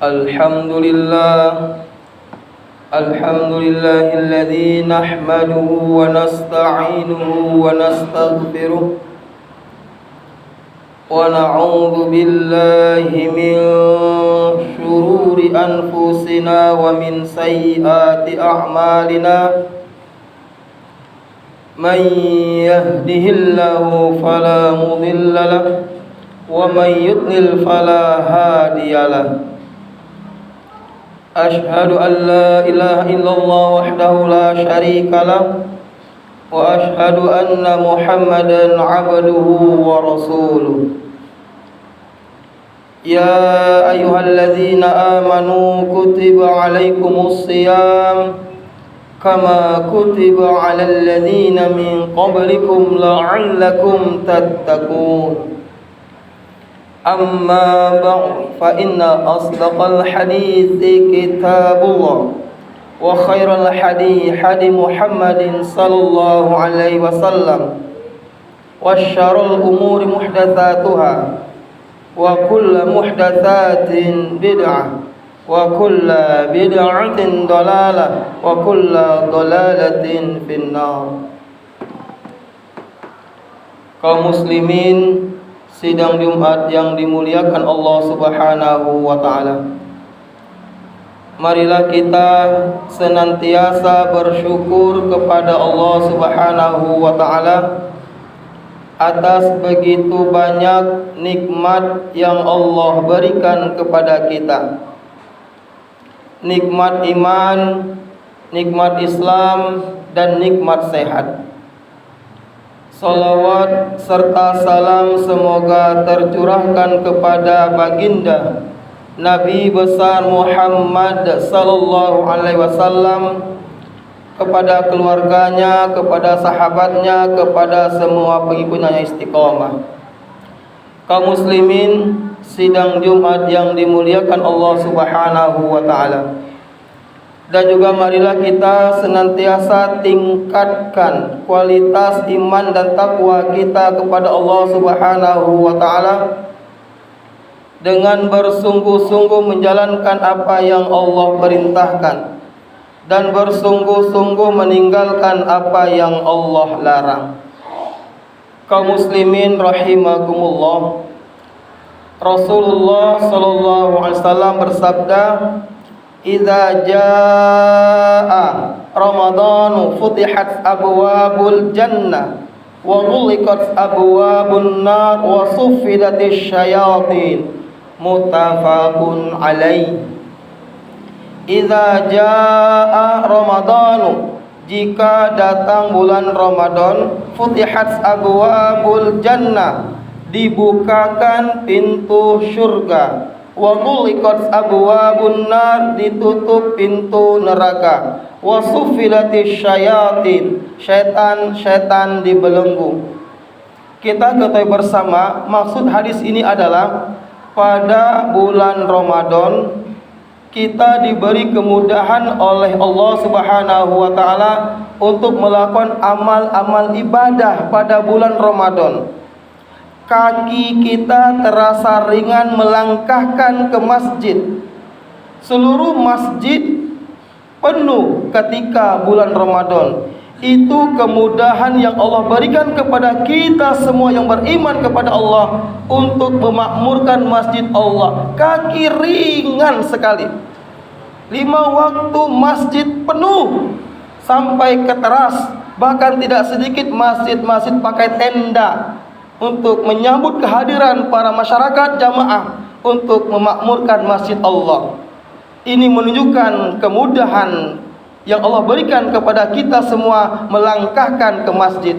Alhamdulillah alladzi nahmaduhu wa nasta'inuhu wa nastaghfiruh wa na'udzu billahi min shururi anfusina wa min sayyiati a'malina. Man yahdihillahu fala mudilla lahu wa man yudlil fala hadiya lahu. Ashhadu an la ilaha illallah wahdahu la syarika lahu wa ashhadu anna Muhammadan abduhu wa rasuluh. Ya ayyuhalladzina amanu kutiba alaikumus shiyam kama kutiba alal ladzina min qablikum la'allakum tattaqun. Amma ba'd fa inna asdaqal hadithi kitabullah wa khairal hadi Muhammadin sallallahu alaihi wasallam wa syarrul umuri muhdatsatuha wa kullu muhdatsatin bid'ah wa kullu bid'atin dalalah wa kullu dalalatin finnar. Kaum muslimin sidang Jumat yang dimuliakan Allah Subhanahu wa taala. Marilah kita senantiasa bersyukur kepada Allah Subhanahu wa taala atas begitu banyak nikmat yang Allah berikan kepada kita. Nikmat iman, nikmat Islam, dan nikmat sehat. Salawat serta salam semoga tercurahkan kepada baginda Nabi besar Muhammad sallallahu alaihi wasallam, kepada keluarganya, kepada sahabatnya, kepada semua pengikutnya yang istiqamah. Kaum muslimin sidang Jumat yang dimuliakan Allah Subhanahu wa taala. Dan juga marilah kita senantiasa tingkatkan kualitas iman dan takwa kita kepada Allah Subhanahu wa taala dengan bersungguh-sungguh menjalankan apa yang Allah perintahkan dan bersungguh-sungguh meninggalkan apa yang Allah larang. Kaum muslimin rahimakumullah, Rasulullah sallallahu alaihi wasallam bersabda, "Idza jaa Ramadhanu futihat abwabul jannah wa ghuliqat abwabun nar wa suffidatis syayatin." Muttafaqun alaih. Idza jaa Ramadhanu, jika datang bulan Ramadan, futihat abwabul jannah, dibukakan pintu surga, wa ghuliqat abwabun nar, ditutup pintu neraka, wa suffilatis syayatin, setan-setan dibelenggu. Kita ketahui bersama maksud hadis ini adalah pada bulan Ramadan kita diberi kemudahan oleh Allah Subhanahu wa taala untuk melakukan amal-amal ibadah pada bulan Ramadan. Kaki kita terasa ringan melangkahkan ke masjid. Seluruh masjid penuh ketika bulan Ramadan. Itu kemudahan yang Allah berikan kepada kita semua yang beriman kepada Allah untuk memakmurkan masjid Allah. Kaki ringan sekali. 5 waktu masjid penuh sampai ke teras. Bahkan tidak sedikit masjid-masjid pakai tenda untuk menyambut kehadiran para masyarakat jamaah untuk memakmurkan masjid Allah. Ini menunjukkan kemudahan yang Allah berikan kepada kita semua melangkahkan ke masjid.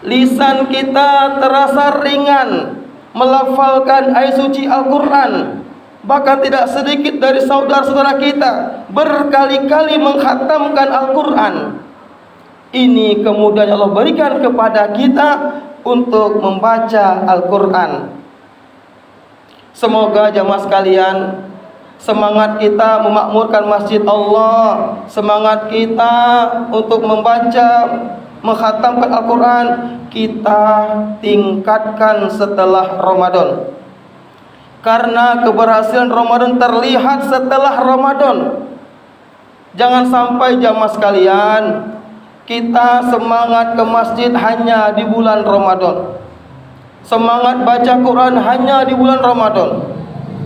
Lisan kita terasa ringan melafalkan ayat suci Al-Quran. Bahkan tidak sedikit dari saudara-saudara kita berkali-kali mengkhatamkan Al-Quran. Ini kemudahan yang Allah berikan kepada kita untuk membaca Al-Quran. Semoga jamaah sekalian, semangat kita memakmurkan masjid Allah, semangat kita untuk membaca, mengkhatamkan Al-Quran, kita tingkatkan setelah Ramadan. Karena keberhasilan Ramadan terlihat setelah Ramadan. Jangan sampai jamaah sekalian kita semangat ke masjid hanya di bulan Ramadan, semangat baca Quran hanya di bulan Ramadan.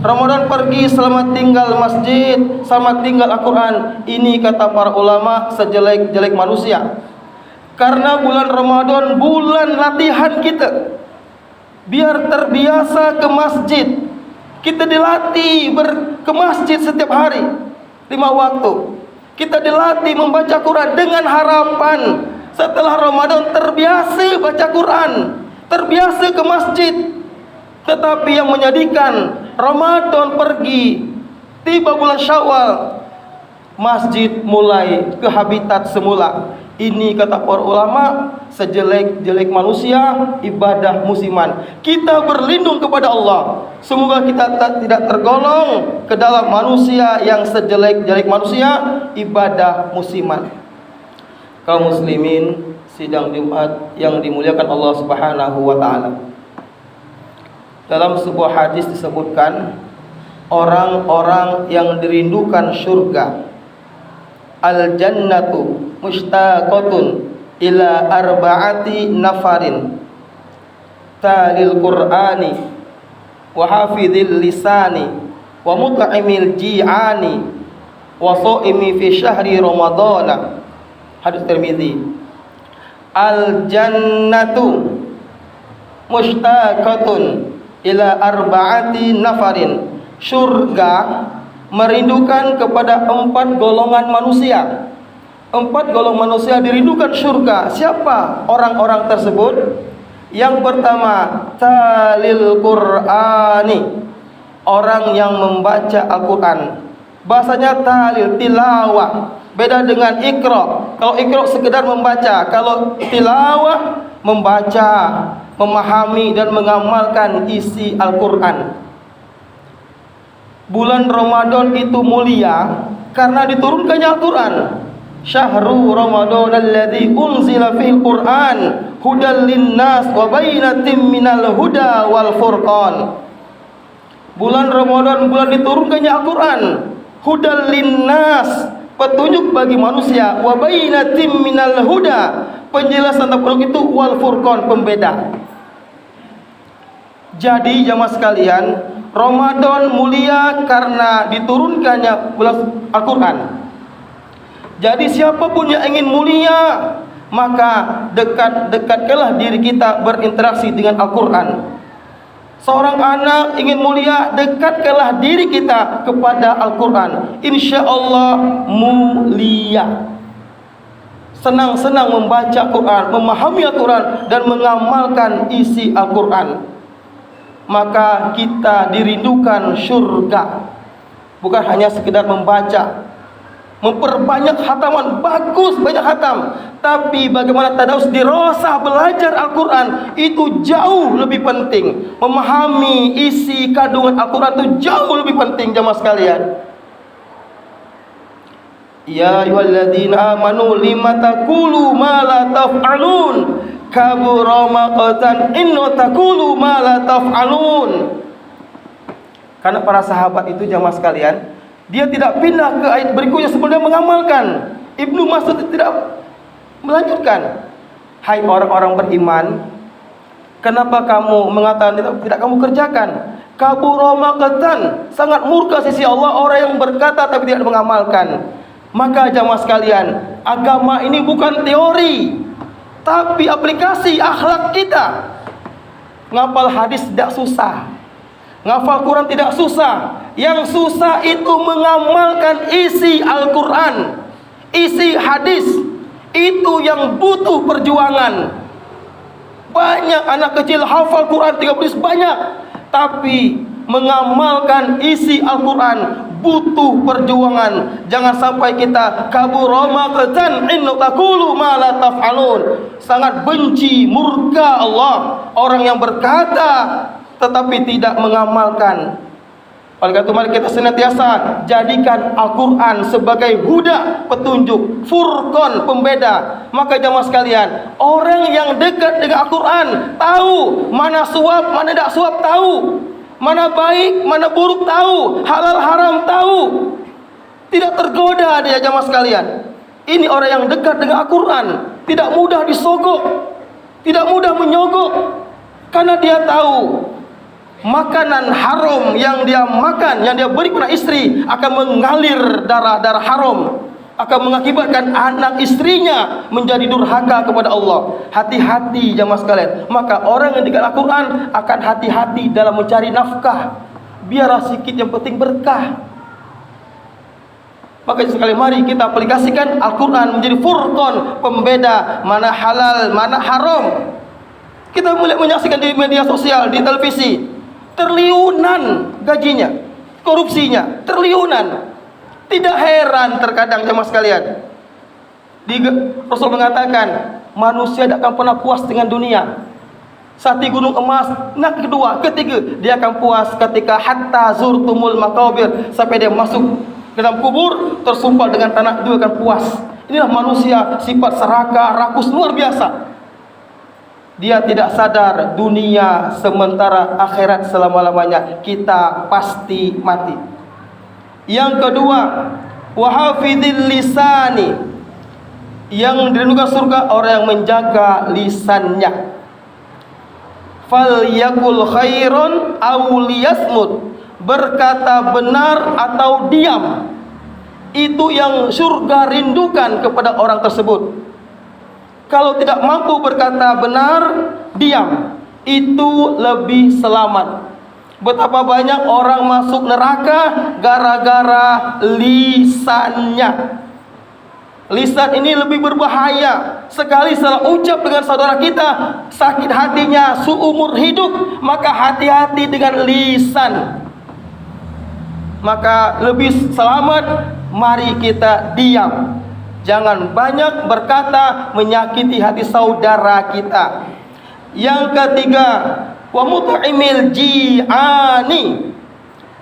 Ramadan pergi, selamat tinggal masjid, selamat tinggal Al-Quran. Ini kata para ulama sejelek-jelek manusia. Karena bulan Ramadan bulan latihan kita, biar terbiasa ke masjid. Kita dilatih ke masjid setiap hari 5 waktu. Kita dilatih membaca Quran dengan harapan setelah Ramadan terbiasa baca Quran, terbiasa ke masjid. Tetapi yang menyedihkan, Ramadan pergi, tiba bulan Syawal, masjid mulai ke habitat semula. Ini kata para ulama, sejelek-jelek manusia ibadah musiman. Kita berlindung kepada Allah, semoga kita tidak tergolong ke dalam manusia yang sejelek-jelek manusia ibadah musiman. Kaum muslimin sidang Jumat yang dimuliakan Allah Subhanahu wa taala. Dalam sebuah hadis disebutkan orang-orang yang dirindukan surga, al-jannatu mushtaqatun ila arba'ati nafarin, talil qur'ani wa hafidhil lisani wa mut'imil ji'ani wa shaimi fi syahri ramadhana. Hadis Tirmidzi. Al-jannatu mushtaqatun ila arba'ati nafarin. Surga merindukan kepada 4 golongan manusia. 4 golongan manusia dirindukan surga. Siapa orang-orang tersebut? Yang pertama, talil qur'ani, orang yang membaca Al-Quran. Bahasanya talil, tilawah. Beda dengan iqra. Kalau iqra sekedar membaca, kalau tilawah membaca, memahami dan mengamalkan isi Al-Quran. Bulan Ramadan itu mulia karena diturunkannya Al-Quran. Syahrul Ramadan alladzi unzila fil Qur'an hudal linnas wa bainatim minal huda wal furqan. Bulan Ramadan bulan diturunkannya Al-Quran. Hudal linnas, petunjuk bagi manusia, wa bainatim minal huda, penjelasan tentang petunjuk itu, wal furqan, pembeda. Jadi jamaah sekalian, Ramadan mulia karena diturunkannya bulan Al-Quran. Jadi siapapun yang ingin mulia, maka dekatkanlah diri kita berinteraksi dengan Al-Quran. Seorang anak ingin mulia, dekatkanlah diri kita kepada Al-Quran. Insya Allah mulia. Senang-senang membaca Quran, memahami Al-Quran dan mengamalkan isi Al-Quran, maka kita dirindukan surga. Bukan hanya sekedar membaca, memperbanyak khataman, bagus banyak khatam, tapi bagaimana tadarus dirasah belajar Al-Quran itu jauh lebih penting. Memahami isi kandungan Al-Quran itu jauh lebih penting jamaah sekalian. Ya ayyuhalladzina amanu lima taqulu ma la taf'alun, kabura maqtan inna taqulu ma la taf'alun. Karena para sahabat itu jamaah sekalian, dia tidak pindah ke ayat berikutnya sebelum dia mengamalkan. Ibnu Mas'ud tidak melanjutkan. Hai orang-orang beriman, kenapa kamu mengatakan tidak kamu kerjakan? Kabura maqtan, sangat murka sisi Allah orang yang berkata tapi tidak mengamalkan. Maka jamaah sekalian, agama ini bukan teori, tapi aplikasi akhlak kita. Ngapal hadis tidak susah, ngafal Quran tidak susah. Yang susah itu mengamalkan isi Al-Quran, isi hadis. Itu yang butuh perjuangan. Banyak anak kecil hafal Quran 30 banyak, tapi mengamalkan isi Al-Quran butuh perjuangan. Jangan sampai kita kabura maqtan inna taqulu ma la taf'alun. Sangat benci, murka Allah orang yang berkata tetapi tidak mengamalkan. Oleh karena itu mari kita senantiasa jadikan Al-Quran sebagai huda, petunjuk, furqan, pembeda. Maka jamaah sekalian, orang yang dekat dengan Al-Quran tahu mana suap, mana tidak suap, tahu Mana baik, mana buruk tahu, halal haram tahu. Tidak tergoda dia jamaah sekalian. Ini orang yang dekat dengan Al-Quran, tidak mudah disogok, tidak mudah menyogok, karena dia tahu makanan haram yang dia makan, yang dia beri kepada istri akan mengalir darah-darah haram, akan mengakibatkan anak istrinya menjadi durhaka kepada Allah. Hati-hati jamaah sekalian. Maka orang yang dekat Al-Quran akan hati-hati dalam mencari nafkah. Biar sedikit, yang penting berkah. Maka sekali mari kita aplikasikan Al-Quran menjadi furqan, pembeda mana halal, mana haram. Kita mulai menyaksikan di media sosial, di televisi, triliunan gajinya, korupsinya, triliunan. Tidak heran terkadang jemaah sekalian. Rasul mengatakan manusia tidak akan pernah puas dengan dunia. Sati gunung emas. Nah kedua, ketiga, dia akan puas ketika hatta zurtumul maqabir, sampai dia masuk ke dalam kubur tersumpal dengan tanah, dia akan puas. Inilah manusia, sifat serakah, rakus luar biasa. Dia tidak sadar dunia sementara, akhirat selama-lamanya. Kita pasti mati. Yang kedua, wahafidil lisani, yang dirindukan surga orang yang menjaga lisannya. Fal yakul khairon aw liyasmut, berkata benar atau diam. Itu yang surga rindukan kepada orang tersebut. Kalau tidak mampu berkata benar, diam, itu lebih selamat. Betapa banyak orang masuk neraka gara-gara lisannya. Lisan ini lebih berbahaya. Sekali salah ucap dengan saudara kita, sakit hatinya seumur hidup. Maka hati-hati dengan lisan. Maka lebih selamat mari kita diam. Jangan banyak berkata menyakiti hati saudara kita. Yang ketiga, wa mut'imil ji'ani,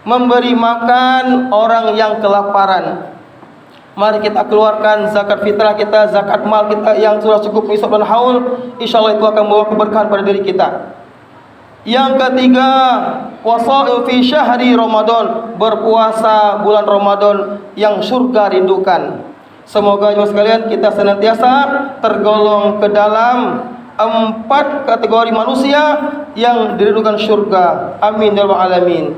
memberi makan orang yang kelaparan. Mari kita keluarkan zakat fitrah kita, zakat mal kita yang sudah cukup nisab dan haul. Insyaallah itu akan membawa keberkahan pada diri kita. Yang ketiga, wasa'il fi syahri Ramadan, berpuasa bulan Ramadan yang surga rindukan. Semoga jemaah sekalian kita senantiasa tergolong ke dalam 4 kategori manusia yang dirindukan surga. Amin ya rabbal alamin.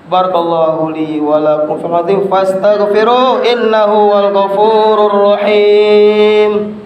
Barakallahu li wa lakum fil hadits fastaghfiru innahu wal ghafurur rahim.